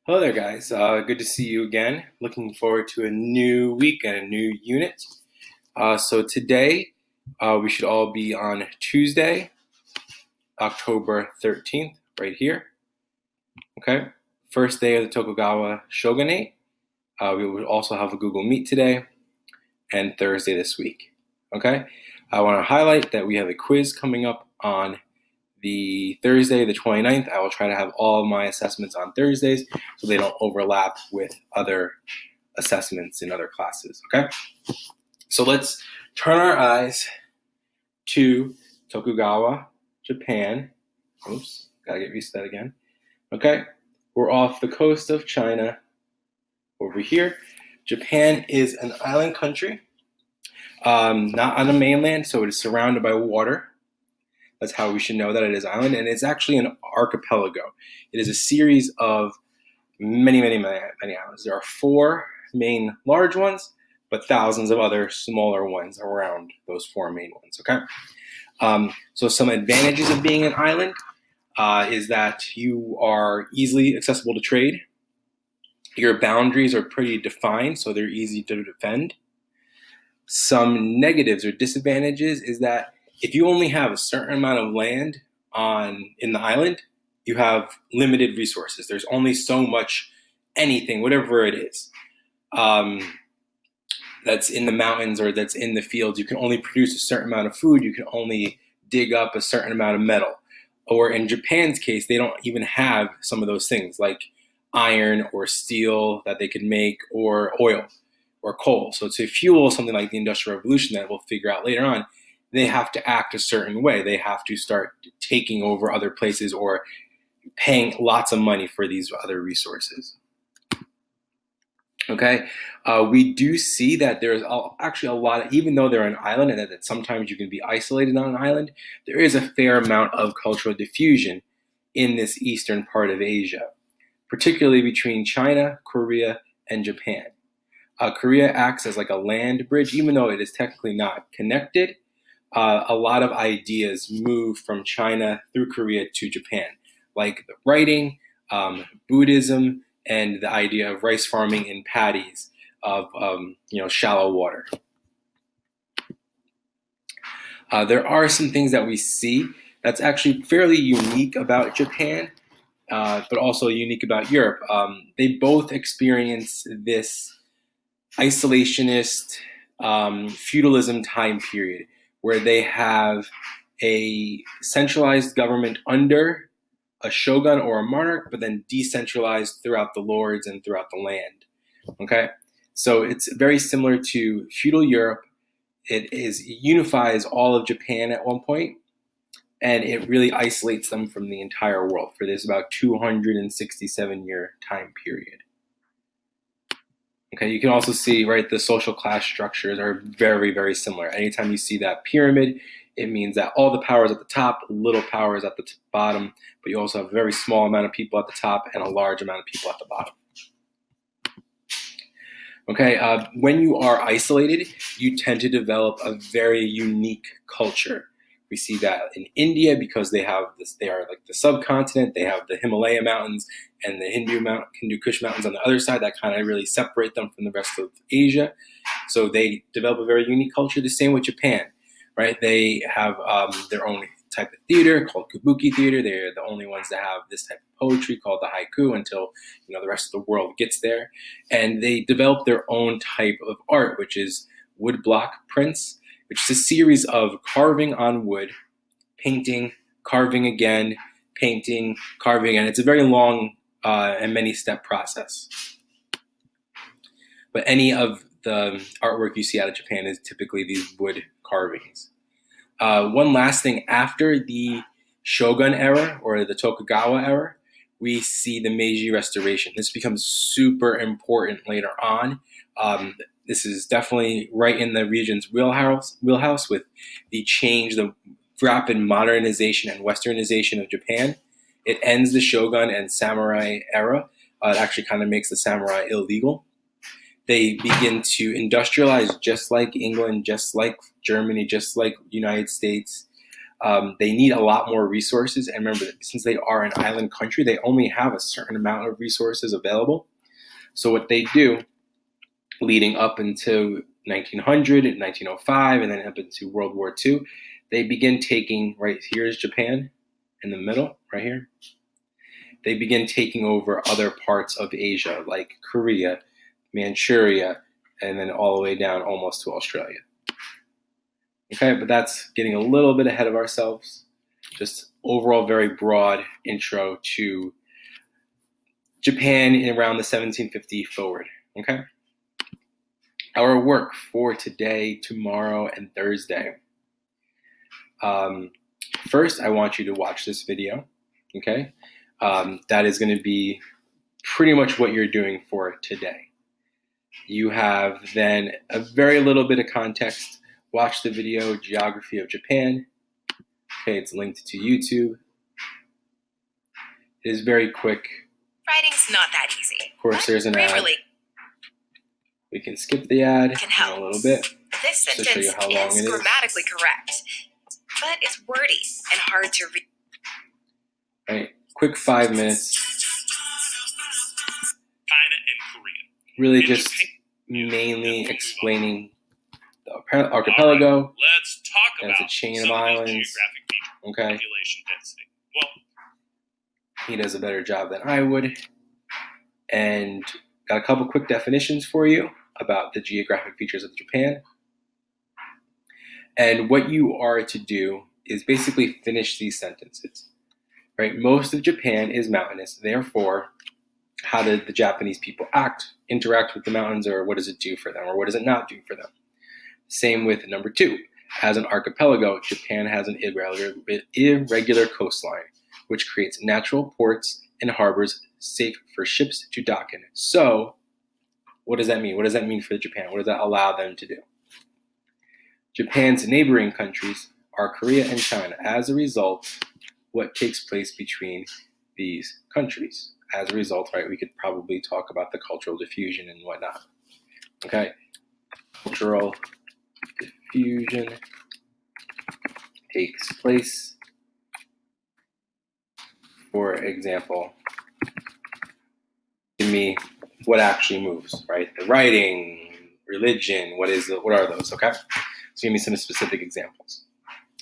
Hello there, guys. Good to see you again. Looking forward to a new week and a new unit. So today, we should all be on Tuesday, October 13th, right here. Okay. First day of the Tokugawa Shogunate. We will also have a Google Meet today and Thursday this week. Okay. I want to highlight that we have a quiz coming up on the Thursday, the 29th. I will try to have all of my assessments on Thursdays so they don't overlap with other assessments in other classes, okay? So let's turn our eyes to Tokugawa, Japan. Oops, gotta get used to that again. Okay, we're off the coast of China over here. Japan is an island country, not on the mainland, so it is surrounded by water. That's how we should know that it is island, and it's actually an archipelago. It is a series of many islands. There are four main large ones, but thousands of other smaller ones around those four main ones. Okay, so some advantages of being an island is that you are easily accessible to trade. Your boundaries are pretty defined, so they're easy to defend. Some negatives or disadvantages is that if you only have a certain amount of land in the island, you have limited resources. There's only so much anything, whatever it is, that's in the mountains or that's in the fields. You can only produce a certain amount of food. You can only dig up a certain amount of metal. Or in Japan's case, they don't even have some of those things like iron or steel that they could make, or oil or coal. So to fuel something like the Industrial Revolution that we'll figure out later on, they have to act a certain way. They have to start taking over other places or paying lots of money for these other resources. Okay, we do see that there's actually a lot, even though they're an island and that sometimes you can be isolated on an island, there is a fair amount of cultural diffusion in this eastern part of Asia, particularly between China, Korea, and Japan. Korea acts as like a land bridge, even though it is technically not connected. A lot of ideas move from China through Korea to Japan, like the writing, Buddhism, and the idea of rice farming in paddies of shallow water. There are some things that we see that's actually fairly unique about Japan, but also unique about Europe. They both experience this isolationist feudalism time period where they have a centralized government under a shogun or a monarch, but then decentralized throughout the lords and throughout the land. Okay, so it's very similar to feudal Europe. It unifies all of Japan at one point, and it really isolates them from the entire world for this about 267-year time period. Okay, you can also see, right, the social class structures are very similar. Anytime you see that pyramid, it means that all the power is at the top, little power is at the bottom, but you also have a very small amount of people at the top and a large amount of people at the bottom. Okay, when you are isolated, you tend to develop a very unique culture. We see that in India because they are like the subcontinent. They have the Himalaya mountains and the Hindu Kush mountains on the other side that kind of really separate them from the rest of Asia. So they develop a very unique culture. The same with Japan, right? They have their own type of theater called kabuki theater. They're the only ones that have this type of poetry called the haiku until the rest of the world gets there. And they develop their own type of art, which is woodblock prints, which is a series of carving on wood, painting, carving again, painting, carving again. It's a very long and many-step process. But any of the artwork you see out of Japan is typically these wood carvings. One last thing, after the Shogun era or the Tokugawa era, we see the Meiji Restoration. This becomes super important later on. This is definitely right in the region's wheelhouse with the rapid modernization and westernization of Japan. It ends the shogun and samurai era. It actually kind of makes the samurai illegal. They begin to industrialize just like England, just like Germany, just like United States. They need a lot more resources. And remember, that since they are an island country, they only have a certain amount of resources available. So what they do, leading up into 1900 and 1905, and then up into World War II, they begin taking, right here is Japan in the middle, right here. They begin taking over other parts of Asia, like Korea, Manchuria, and then all the way down almost to Australia. Okay, but that's getting a little bit ahead of ourselves. Just overall very broad intro to Japan in around the 1750 forward. Okay. Our work for today, tomorrow, and Thursday. First, I want you to watch this video. Okay. That is going to be pretty much what you're doing for today. You have then a very little bit of context. Watch the video, Geography of Japan. Okay, it's linked to YouTube. It is very quick. Writing's not that easy. Of course, there's an ad. We can skip the ad in a little bit. This just to show you sentence how long is it is. grammatically correct, but it's wordy and hard to read. All right, quick 5 minutes. China and Korea. Really just mainly explaining the archipelago. Let's talk And about it's a chain of some islands. these geographic features. Okay, Population density. Well, he does a better job than I would. And got a couple quick definitions for you about the geographic features of Japan. And what you are to do is basically finish these sentences. Right? Most of Japan is mountainous. Therefore, how did the Japanese people interact with the mountains, or what does it do for them, or what does it not do for them? Same with number 2. As an archipelago, Japan has an irregular coastline, which creates natural ports and harbors safe for ships to dock in. So, what does that mean? What does that mean for Japan? What does that allow them to do? Japan's neighboring countries are Korea and China. As a result, what takes place between these countries? As a result, right, we could probably talk about the cultural diffusion and whatnot. Okay, cultural diffusion takes place. For example, to me, what actually moves, right? The writing, religion, what are those, okay? So give me some specific examples.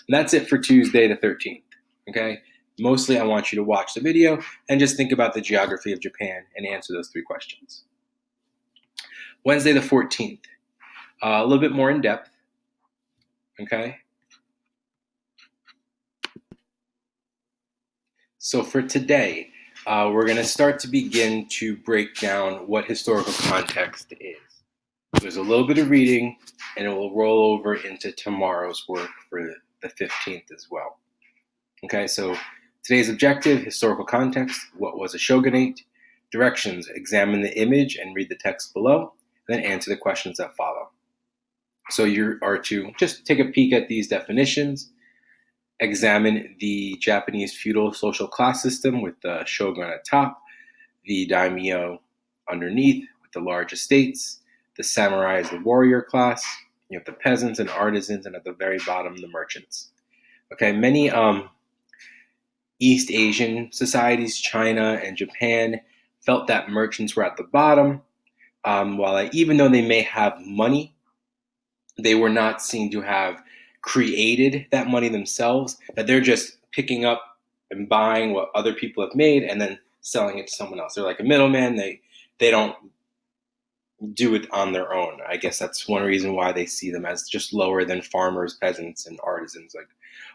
And that's it for Tuesday the 13th, okay? Mostly I want you to watch the video and just think about the geography of Japan and answer those 3 questions. Wednesday the 14th, a little bit more in depth, okay? So for today, we're going to start to begin to break down what historical context is. There's a little bit of reading, and it will roll over into tomorrow's work for the 15th as well. Okay, so today's objective, historical context, what was a shogunate? Directions, examine the image and read the text below, and then answer the questions that follow. So you are to just take a peek at these definitions, examine the Japanese feudal social class system with the shogun at top, the daimyo underneath with the large estates, the samurai is the warrior class, you have the peasants and artisans, and at the very bottom, the merchants. Okay, many East Asian societies, China and Japan, felt that merchants were at the bottom, even though they may have money, they were not seen to have created that money themselves, that they're just picking up and buying what other people have made and then selling it to someone else. They're like a middleman. They don't do it on their own. I guess that's one reason why they see them as just lower than farmers, peasants, and artisans. Like,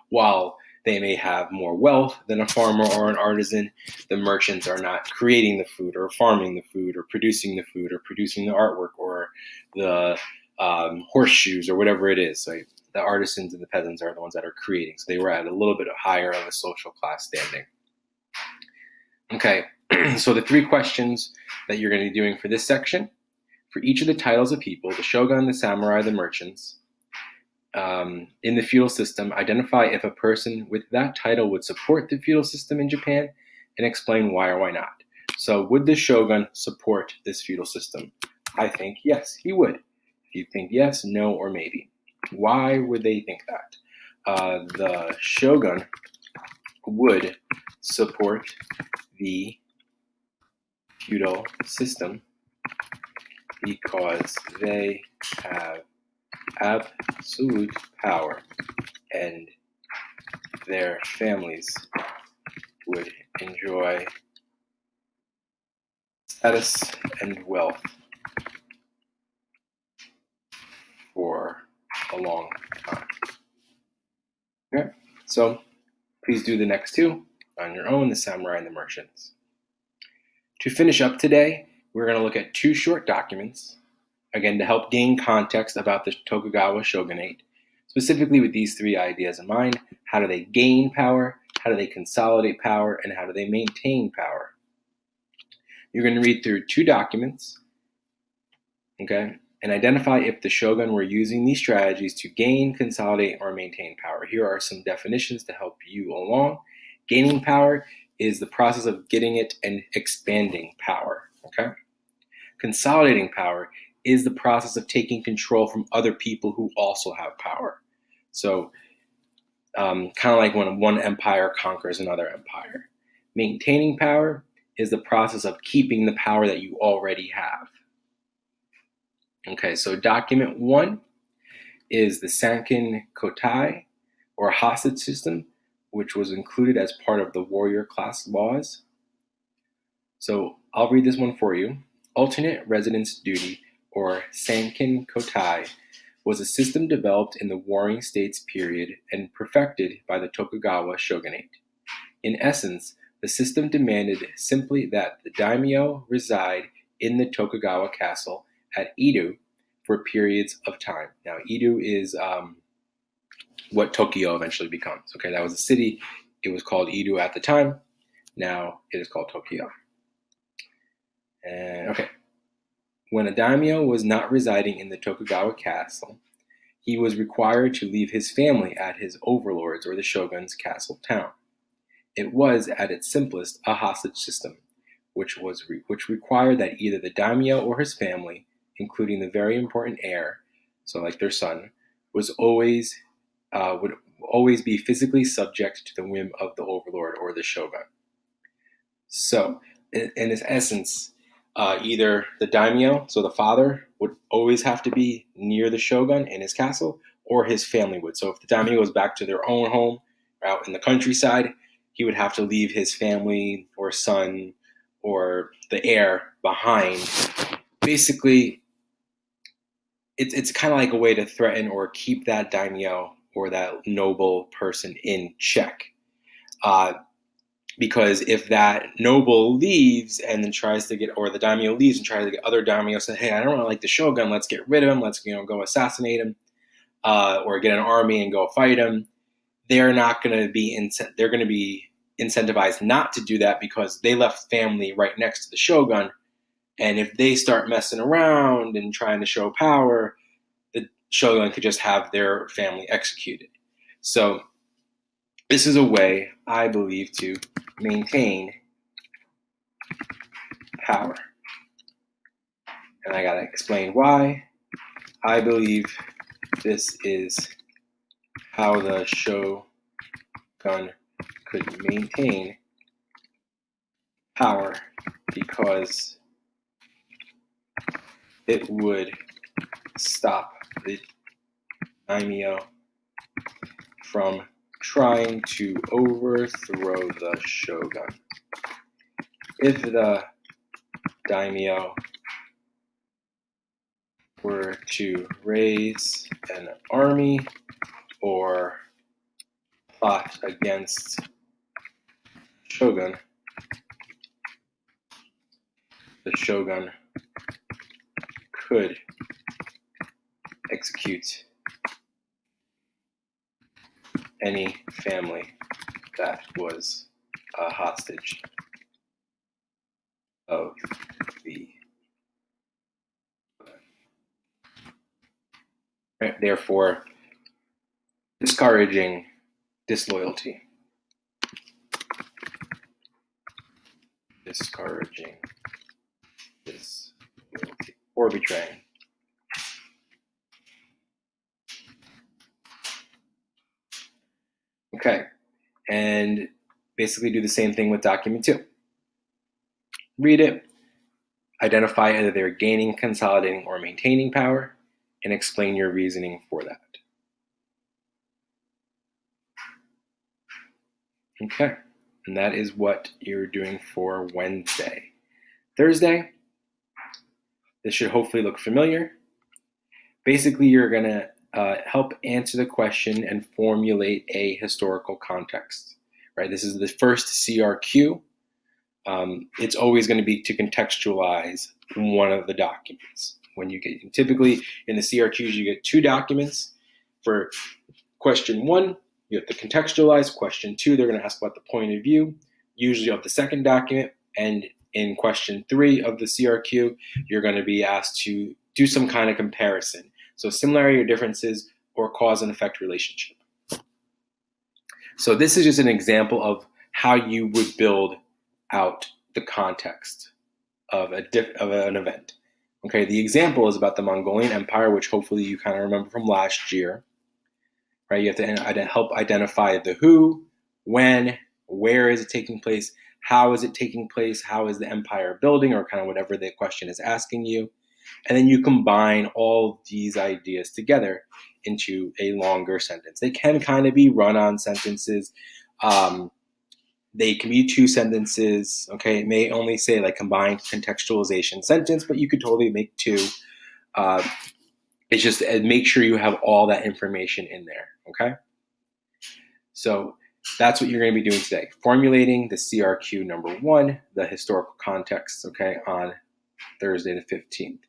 while they may have more wealth than a farmer or an artisan, the merchants are not creating the food or farming the food or producing the food or producing the artwork or the horseshoes or whatever it is. Like, the artisans and the peasants are the ones that are creating. So they were at a little bit higher of a social class standing. Okay, so the 3 questions that you're going to be doing for this section, for each of the titles of people, the shogun, the samurai, the merchants, in the feudal system, identify if a person with that title would support the feudal system in Japan and explain why or why not. So would the shogun support this feudal system? I think yes, he would. If you think yes, no, or maybe. Why would they think that? the shogun would support the feudal system because they have absolute power and their families would enjoy status and wealth for a long time. Okay, so please do the next two on your own, the samurai and the merchants. To finish up today, we're going to look at two short documents, again, to help gain context about the Tokugawa Shogunate, specifically with these three ideas in mind. How do they gain power? How do they consolidate power? And how do they maintain power? You're going to read through two documents, okay, and identify if the shogun were using these strategies to gain, consolidate, or maintain power. Here are some definitions to help you along. Gaining power is the process of getting it and expanding power, okay? Consolidating power is the process of taking control from other people who also have power. So kind of like when one empire conquers another empire. Maintaining power is the process of keeping the power that you already have. Okay, so document 1 is the Sankin Kotai, or hostage system, which was included as part of the warrior class laws. So I'll read this one for you. Alternate residence duty, or Sankin Kotai, was a system developed in the Warring States period and perfected by the Tokugawa Shogunate. In essence, the system demanded simply that the daimyo reside in the Tokugawa castle at Edo for periods of time. Now, Edo is what Tokyo eventually becomes. Okay, that was a city. It was called Edo at the time. Now it is called Tokyo. And okay, when a daimyo was not residing in the Tokugawa castle, he was required to leave his family at his overlord's or the shogun's castle town. It was, at its simplest, a hostage system, which required that either the daimyo or his family, including the very important heir, so like their son, would always be physically subject to the whim of the overlord or the shogun. So, in its essence, either the daimyo, so the father, would always have to be near the shogun in his castle, or his family would. So if the daimyo goes back to their own home out in the countryside, he would have to leave his family or son or the heir behind. Basically, it's kind of like a way to threaten or keep that daimyo or that noble person in check. Because if that noble leaves and then tries to get, or the daimyo leaves and tries to get other daimyo, say, hey, I don't really like the shogun, let's get rid of him, let's go assassinate him, or get an army and go fight him, they're going to be incentivized not to do that because they left family right next to the shogun. And if they start messing around and trying to show power, the shogun could just have their family executed. So this is a way, I believe, to maintain power. And I gotta explain why. I believe this is how the shogun could maintain power, because it would stop the daimyo from trying to overthrow the shogun. If the daimyo were to raise an army or plot against shogun, the shogun could execute any family that was a hostage of the right, therefore discouraging disloyalty. Or betraying. and basically do the same thing with document 2. Read it, identify either they're gaining, consolidating, or maintaining power, and explain your reasoning for that. Okay, and that is what you're doing for Wednesday. Thursday, this should hopefully look familiar. Basically, you're going to help answer the question and formulate a historical context, right? This is the first CRQ. It's always going to be to contextualize one of the documents. When you get, typically in the CRQs, you get 2 documents. For question 1, you have to contextualize. Question 2, they're going to ask about the point of view, usually of the second document. And in question 3 of the CRQ, you're going to be asked to do some kind of comparison. So similarity or differences or cause and effect relationship. So this is just an example of how you would build out the context of an event. Okay, the example is about the Mongolian Empire, which hopefully you kind of remember from last year. Right, you have to help identify the who, when, where is it taking place, how is it taking place, how is the empire building, or kind of whatever the question is asking you. And then you combine all these ideas together into a longer sentence. They can kind of be run-on sentences. They can be 2 sentences. Okay, it may only say like combined contextualization sentence, but you could totally make 2. It's just make sure you have all that information in there, okay? So that's what you're going to be doing today. Formulating the CRQ number 1, the historical context, okay, on Thursday the 15th.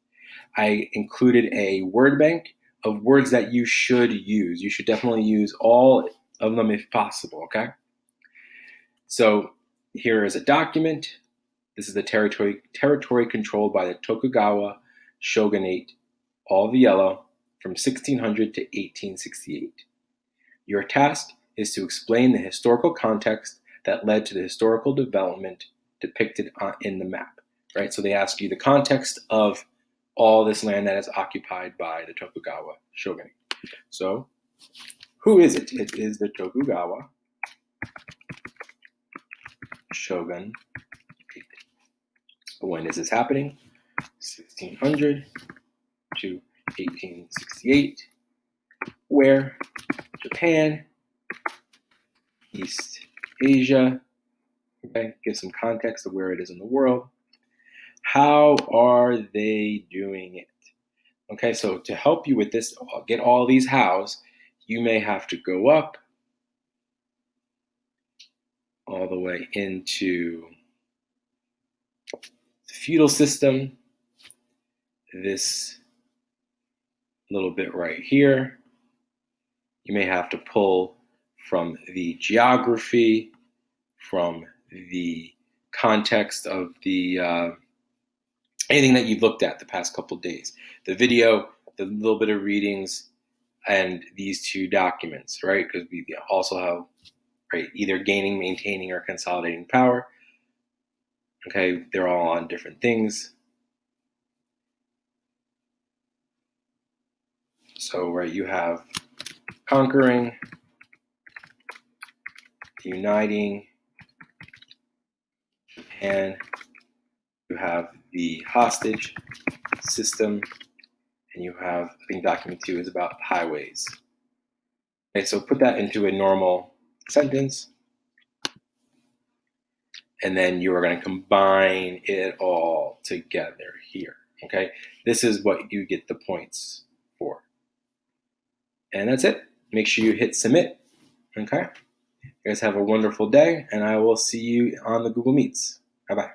I included a word bank of words that you should use. You should definitely use all of them if possible, okay? So here is a document. This is the territory controlled by the Tokugawa Shogunate, all the yellow, from 1600 to 1868. Your task is to explain the historical context that led to the historical development depicted in the map, right? So they ask you the context of all this land that is occupied by the Tokugawa Shogunate. So who is it? It is the Tokugawa Shogunate. When is this happening? 1600 to 1868. Where? Japan, East Asia. Okay, give some context of where it is in the world. How are they doing it? Okay, so to help you with this, get all these hows, you may have to go up all the way into the feudal system, this little bit right here. You may have to pull from the geography, from the context of the anything that you've looked at the past couple of days. The video, the little bit of readings, and these 2 documents, right? Because we also have, right, either gaining, maintaining, or consolidating power. Okay, they're all on different things. So, right, you have conquering, uniting, and you have the hostage system, and you have, I think document 2 is about highways. Okay, so put that into a normal sentence, and then you are going to combine it all together here. Okay, this is what you get the points for. And that's it. Make sure you hit submit. Okay, you guys have a wonderful day, and I will see you on the Google Meets. Bye-bye.